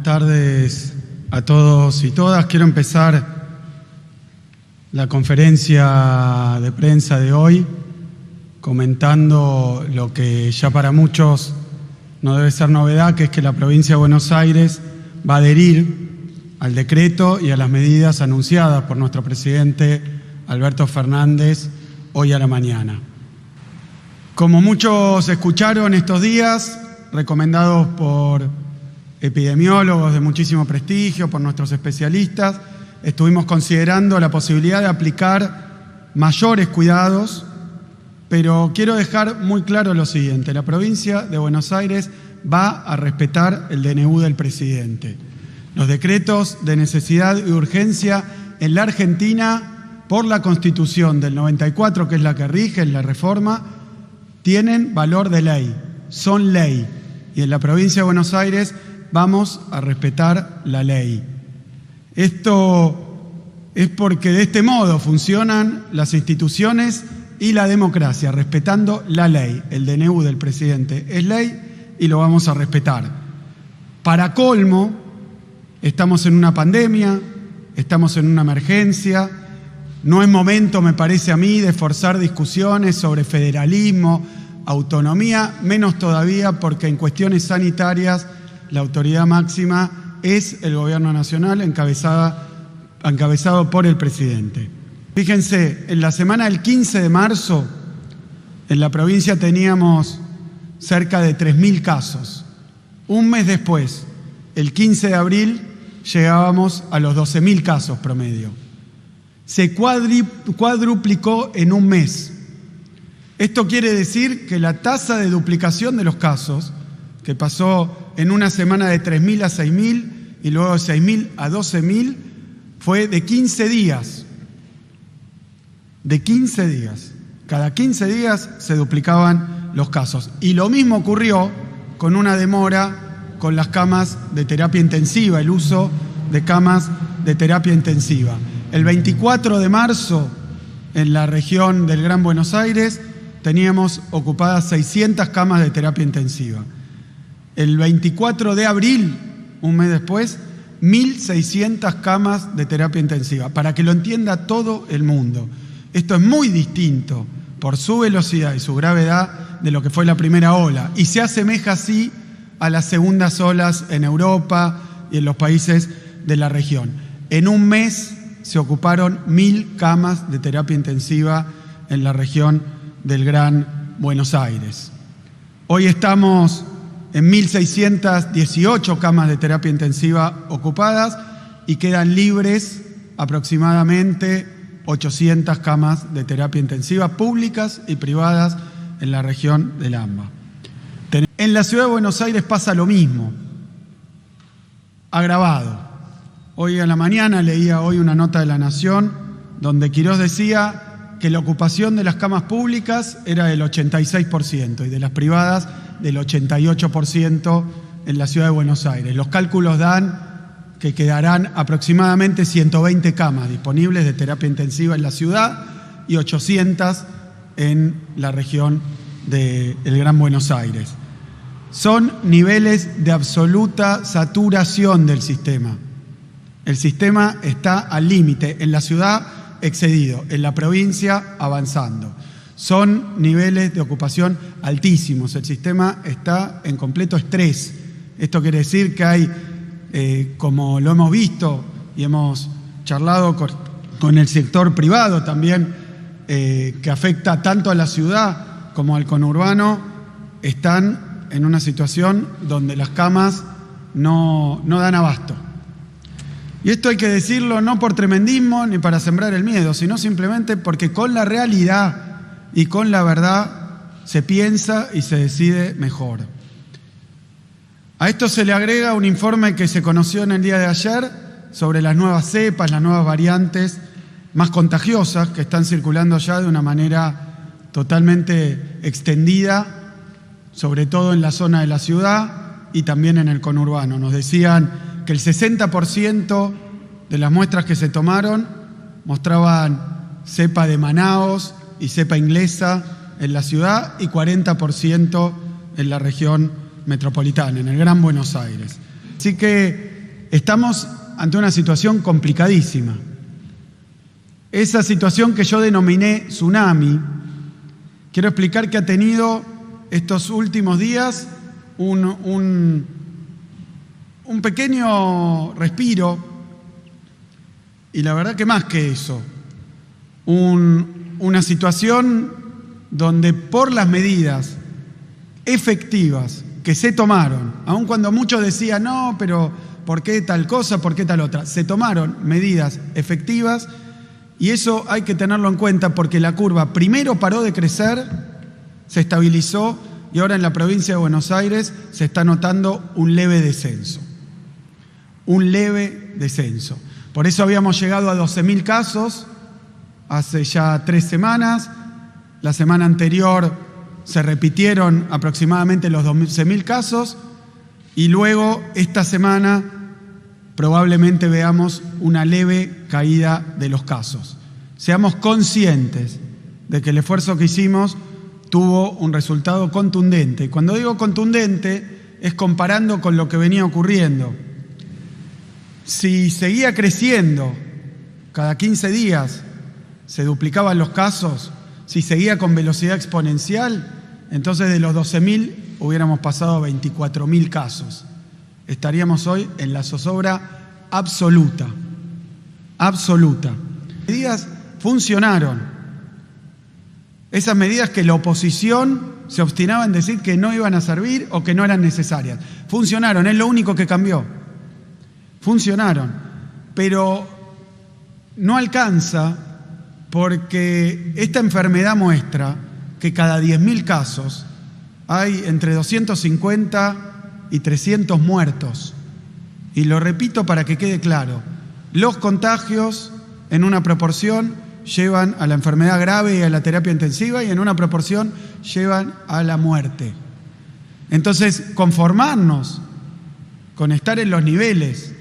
Buenas tardes a todos y todas. Quiero empezar la conferencia de prensa de hoy comentando lo que ya para muchos no debe ser novedad, que es que la provincia de Buenos Aires va a adherir al decreto y a las medidas anunciadas por nuestro presidente Alberto Fernández hoy a la mañana. Como muchos escucharon estos días, recomendados por epidemiólogos de muchísimo prestigio, por nuestros especialistas, estuvimos considerando la posibilidad de aplicar mayores cuidados, pero quiero dejar muy claro lo siguiente: la provincia de Buenos Aires va a respetar el DNU del presidente. Los decretos de necesidad y urgencia en la Argentina, por la Constitución del 94, que es la que rige en la reforma, tienen valor de ley, son ley. Y en la provincia de Buenos Aires vamos a respetar la ley. Esto es porque de este modo funcionan las instituciones y la democracia, respetando la ley. El DNU del presidente es ley y lo vamos a respetar. Para colmo, estamos en una pandemia, estamos en una emergencia. No es momento, me parece a mí, de forzar discusiones sobre federalismo, autonomía, menos todavía porque en cuestiones sanitarias la autoridad máxima es el Gobierno Nacional encabezado por el presidente. Fíjense, en la semana del 15 de marzo, en la provincia teníamos cerca de 3.000 casos. Un mes después, el 15 de abril, llegábamos a los 12.000 casos promedio. Se cuadruplicó en un mes. Esto quiere decir que la tasa de duplicación de los casos, que pasó en una semana de 3.000 a 6.000 y luego de 6.000 a 12.000, fue de 15 días. De 15 días. Cada 15 días se duplicaban los casos. Y lo mismo ocurrió con una demora con las camas de terapia intensiva, el uso de camas de terapia intensiva. El 24 de marzo, en la región del Gran Buenos Aires, teníamos ocupadas 600 camas de terapia intensiva. El 24 de abril, un mes después, 1.600 camas de terapia intensiva, para que lo entienda todo el mundo. Esto es muy distinto por su velocidad y su gravedad de lo que fue la primera ola, y se asemeja así a las segundas olas en Europa y en los países de la región. En un mes se ocuparon 1.000 camas de terapia intensiva en la región del Gran Buenos Aires. Hoy estamos en 1.618 camas de terapia intensiva ocupadas y quedan libres aproximadamente 800 camas de terapia intensiva públicas y privadas en la región del AMBA. En la ciudad de Buenos Aires pasa lo mismo, agravado. Hoy a la mañana leía una nota de La Nación donde Quirós decía que la ocupación de las camas públicas era del 86% y de las privadas del 88% en la ciudad de Buenos Aires. Los cálculos dan que quedarán aproximadamente 120 camas disponibles de terapia intensiva en la ciudad y 800 en la región del Gran Buenos Aires. Son niveles de absoluta saturación del sistema. El sistema está al límite, en la ciudad excedido, en la provincia avanzando. Son niveles de ocupación altísimos, el sistema está en completo estrés. Esto quiere decir que hay, como lo hemos visto y hemos charlado con el sector privado también, que afecta tanto a la ciudad como al conurbano, están en una situación donde las camas no dan abasto. Y esto hay que decirlo no por tremendismo ni para sembrar el miedo, sino simplemente porque con la realidad y con la verdad se piensa y se decide mejor. A esto se le agrega un informe que se conoció en el día de ayer sobre las nuevas cepas, las nuevas variantes más contagiosas que están circulando ya de una manera totalmente extendida, sobre todo en la zona de la ciudad y también en el conurbano. Nos decían que el 60% de las muestras que se tomaron mostraban cepa de Manaos y cepa inglesa en la ciudad y 40% en la región metropolitana, en el Gran Buenos Aires. Así que estamos ante una situación complicadísima. Esa situación que yo denominé tsunami, quiero explicar que ha tenido estos últimos días un pequeño respiro, y la verdad que más que eso, una situación donde por las medidas efectivas que se tomaron, aun cuando muchos decían, no, pero ¿por qué tal cosa, por qué tal otra? Se tomaron medidas efectivas y eso hay que tenerlo en cuenta porque la curva primero paró de crecer, se estabilizó y ahora en la provincia de Buenos Aires se está notando un leve descenso. Un leve descenso. Por eso habíamos llegado a 12.000 casos hace ya 3 semanas. La semana anterior se repitieron aproximadamente los 12.000 casos y luego esta semana probablemente veamos una leve caída de los casos. Seamos conscientes de que el esfuerzo que hicimos tuvo un resultado contundente. Cuando digo contundente es comparando con lo que venía ocurriendo. Si seguía creciendo, cada 15 días se duplicaban los casos, si seguía con velocidad exponencial, entonces de los 12.000 hubiéramos pasado a 24.000 casos. Estaríamos hoy en la zozobra absoluta, absoluta. Las medidas funcionaron. Esas medidas que la oposición se obstinaba en decir que no iban a servir o que no eran necesarias. Funcionaron, es lo único que cambió. Funcionaron, pero no alcanza porque esta enfermedad muestra que cada 10.000 casos hay entre 250 y 300 muertos. Y lo repito para que quede claro, los contagios en una proporción llevan a la enfermedad grave y a la terapia intensiva y en una proporción llevan a la muerte. Entonces, conformarnos con estar en los niveles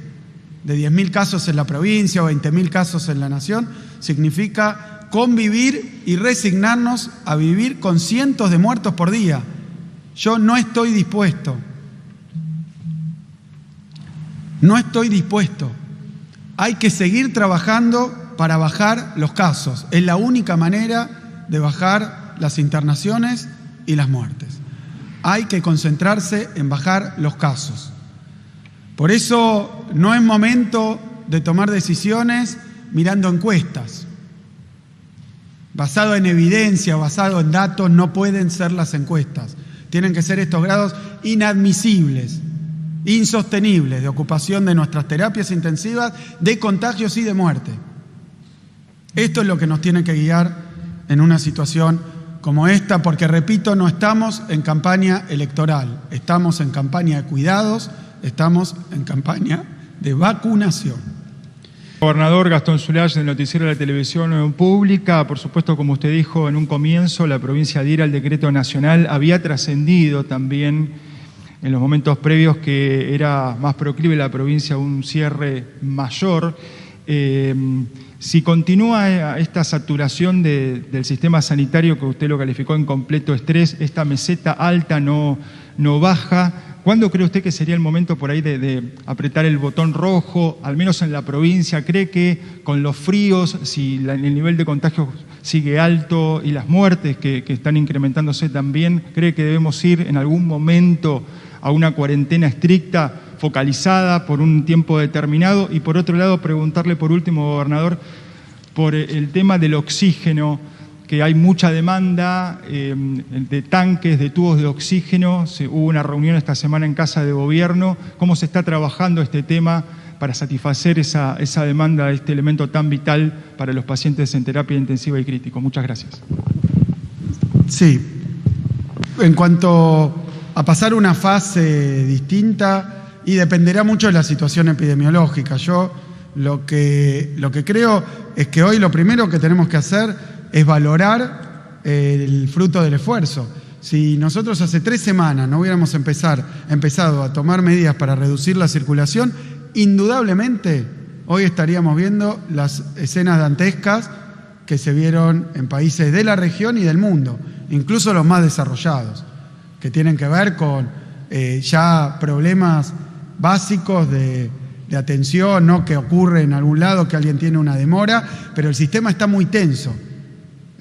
de 10.000 casos en la provincia o 20.000 casos en la nación significa convivir y resignarnos a vivir con cientos de muertos por día. Yo no estoy dispuesto. No estoy dispuesto. Hay que seguir trabajando para bajar los casos. Es la única manera de bajar las internaciones y las muertes. Hay que concentrarse en bajar los casos. Por eso no es momento de tomar decisiones mirando encuestas. Basado en evidencia, basado en datos, no pueden ser las encuestas. Tienen que ser estos grados inadmisibles, insostenibles de ocupación de nuestras terapias intensivas, de contagios y de muerte. Esto es lo que nos tiene que guiar en una situación como esta, porque, repito, no estamos en campaña electoral, estamos en campaña de cuidados, estamos en campaña de vacunación. Gobernador Gastón Zulay, del noticiero de la televisión pública. Por supuesto, como usted dijo en un comienzo, la provincia adhiere al decreto nacional. Había trascendido también en los momentos previos que era más proclive la provincia a un cierre mayor. Si continúa esta saturación del sistema sanitario, que usted lo calificó en completo estrés, esta meseta alta no baja, ¿cuándo cree usted que sería el momento por ahí de apretar el botón rojo, al menos en la provincia? ¿Cree que con los fríos, si el nivel de contagio sigue alto y las muertes que están incrementándose también, cree que debemos ir en algún momento a una cuarentena estricta, focalizada por un tiempo determinado? Y por otro lado, preguntarle por último, gobernador, por el tema del oxígeno, que hay mucha demanda de tanques, de tubos de oxígeno. Hubo una reunión esta semana en Casa de Gobierno. ¿Cómo se está trabajando este tema para satisfacer esa demanda de este elemento tan vital para los pacientes en terapia intensiva y crítico? Muchas gracias. Sí. En cuanto a pasar una fase distinta, y dependerá mucho de la situación epidemiológica. Yo lo que creo es que hoy lo primero que tenemos que hacer es valorar el fruto del esfuerzo. Si nosotros hace 3 semanas no hubiéramos empezado a tomar medidas para reducir la circulación, indudablemente hoy estaríamos viendo las escenas dantescas que se vieron en países de la región y del mundo, incluso los más desarrollados, que tienen que ver con ya problemas básicos de de atención, no que ocurre en algún lado, que alguien tiene una demora, pero el sistema está muy tenso.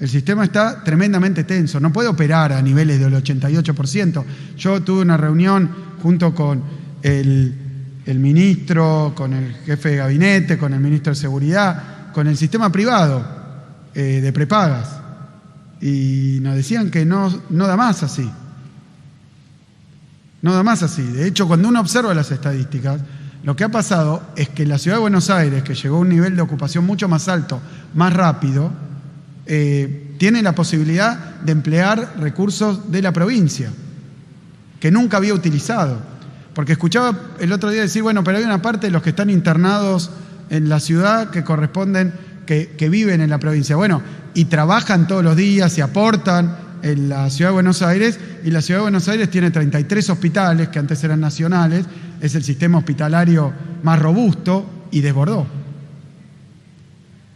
El sistema está tremendamente tenso, no puede operar a niveles del 88%. Yo tuve una reunión junto con el ministro, con el jefe de gabinete, con el ministro de Seguridad, con el sistema privado de prepagas, y nos decían que no da más así. No da más así. De hecho, cuando uno observa las estadísticas, lo que ha pasado es que la ciudad de Buenos Aires, que llegó a un nivel de ocupación mucho más alto, más rápido, tiene la posibilidad de emplear recursos de la provincia, que nunca había utilizado. Porque escuchaba el otro día decir, bueno, pero hay una parte de los que están internados en la ciudad que corresponden, que viven en la provincia. Bueno, y trabajan todos los días y aportan en la ciudad de Buenos Aires, y la ciudad de Buenos Aires tiene 33 hospitales, que antes eran nacionales, es el sistema hospitalario más robusto, y desbordó.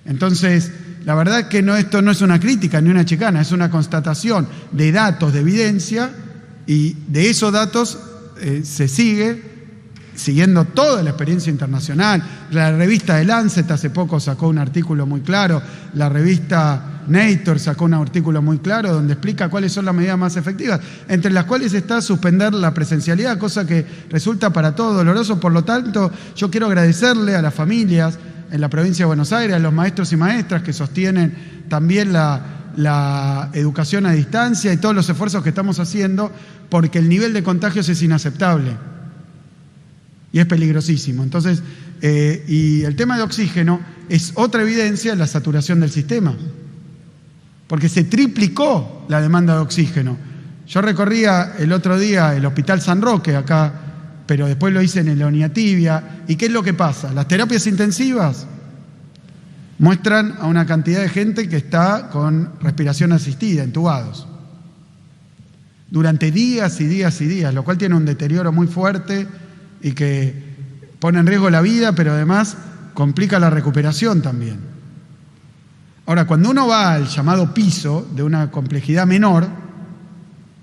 Entonces, la verdad es que esto no es una crítica ni una chicana, es una constatación de datos, de evidencia, y de esos datos se sigue siguiendo toda la experiencia internacional. La revista The Lancet hace poco sacó un artículo muy claro, la revista Nature sacó un artículo muy claro donde explica cuáles son las medidas más efectivas, entre las cuales está suspender la presencialidad, cosa que resulta para todos doloroso. Por lo tanto, yo quiero agradecerle a las familias en la provincia de Buenos Aires, a los maestros y maestras que sostienen también la educación a distancia y todos los esfuerzos que estamos haciendo, porque el nivel de contagios es inaceptable y es peligrosísimo. Entonces, y el tema de oxígeno es otra evidencia de la saturación del sistema, porque se triplicó la demanda de oxígeno. Yo recorría el otro día el Hospital San Roque acá, pero después lo hice en el Oñatibia. ¿Y qué es lo que pasa? Las terapias intensivas muestran a una cantidad de gente que está con respiración asistida, entubados, durante días y días y días, lo cual tiene un deterioro muy fuerte y que pone en riesgo la vida, pero además complica la recuperación también. Ahora, cuando uno va al llamado piso de una complejidad menor,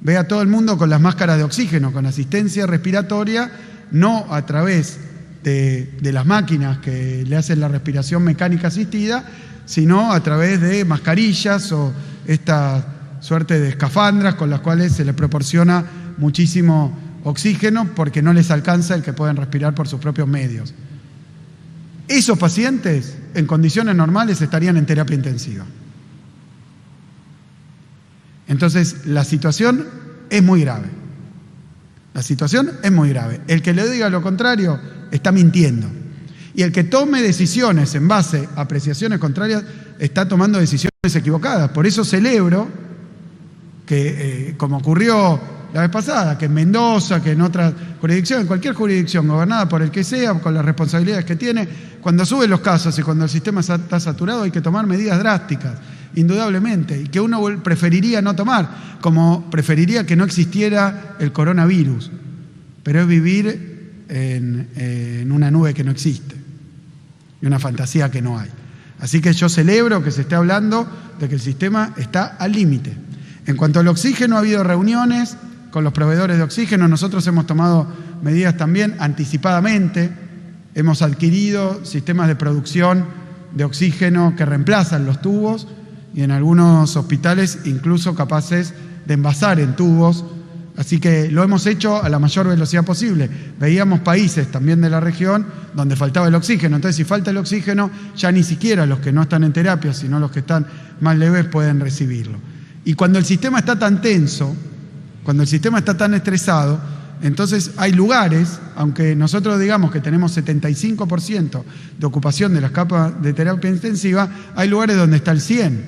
ve a todo el mundo con las máscaras de oxígeno, con asistencia respiratoria, no a través de las máquinas que le hacen la respiración mecánica asistida, sino a través de mascarillas o esta suerte de escafandras con las cuales se les proporciona muchísimo oxígeno porque no les alcanza el que pueden respirar por sus propios medios. Esos pacientes, en condiciones normales, estarían en terapia intensiva. Entonces, la situación es muy grave. La situación es muy grave. El que le diga lo contrario está mintiendo. Y el que tome decisiones en base a apreciaciones contrarias está tomando decisiones equivocadas. Por eso celebro que, como ocurrió la vez pasada, que en Mendoza, que en otra jurisdicción, en cualquier jurisdicción gobernada por el que sea, con las responsabilidades que tiene, cuando suben los casos y cuando el sistema está saturado hay que tomar medidas drásticas, indudablemente, y que uno preferiría no tomar, como preferiría que no existiera el coronavirus, pero es vivir en una nube que no existe y una fantasía que no hay. Así que yo celebro que se esté hablando de que el sistema está al límite. En cuanto al oxígeno, ha habido reuniones con los proveedores de oxígeno. Nosotros hemos tomado medidas también anticipadamente. Hemos adquirido sistemas de producción de oxígeno que reemplazan los tubos y en algunos hospitales incluso capaces de envasar en tubos. Así que lo hemos hecho a la mayor velocidad posible. Veíamos países también de la región donde faltaba el oxígeno. Entonces, si falta el oxígeno, ya ni siquiera los que no están en terapia, sino los que están más leves pueden recibirlo. Y cuando el sistema está tan tenso, cuando el sistema está tan estresado, entonces hay lugares, aunque nosotros digamos que tenemos 75% de ocupación de las capas de terapia intensiva, hay lugares donde está el 100%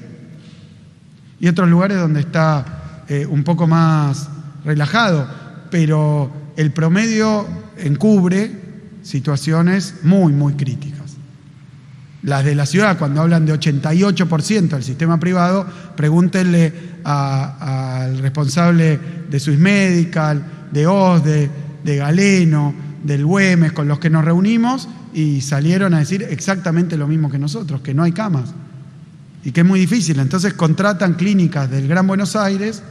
y otros lugares donde está un poco más relajado, pero el promedio encubre situaciones muy, muy críticas. Las de la ciudad, cuando hablan de 88% del sistema privado, pregúntenle al responsable de Swiss Medical, de OSDE, de Galeno, del Güemes, con los que nos reunimos, y salieron a decir exactamente lo mismo que nosotros, que no hay camas y que es muy difícil. Entonces contratan clínicas del Gran Buenos Aires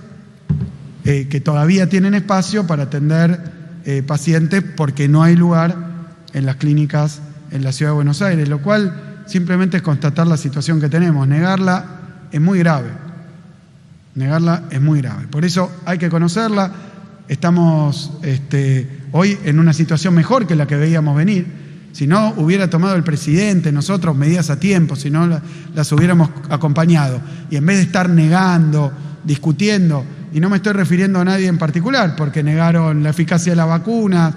que todavía tienen espacio para atender pacientes porque no hay lugar en las clínicas en la Ciudad de Buenos Aires, lo cual simplemente es constatar la situación que tenemos. Negarla es muy grave. Negarla es muy grave. Por eso hay que conocerla. Estamos hoy en una situación mejor que la que veíamos venir. Si no hubiera tomado el presidente, nosotros, medidas a tiempo, si no las hubiéramos acompañado. Y en vez de estar negando, discutiendo, y no me estoy refiriendo a nadie en particular, porque negaron la eficacia de la vacuna,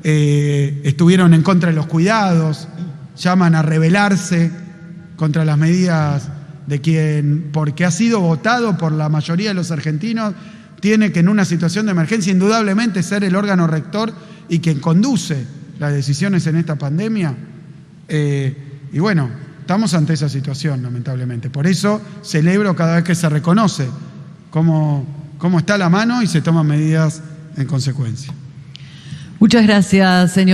estuvieron en contra de los cuidados, llaman a rebelarse contra las medidas de quien, porque ha sido votado por la mayoría de los argentinos, tiene que en una situación de emergencia indudablemente ser el órgano rector y quien conduce las decisiones en esta pandemia. Y bueno, estamos ante esa situación, lamentablemente. Por eso celebro cada vez que se reconoce cómo está la mano y se toman medidas en consecuencia. Muchas gracias, señor.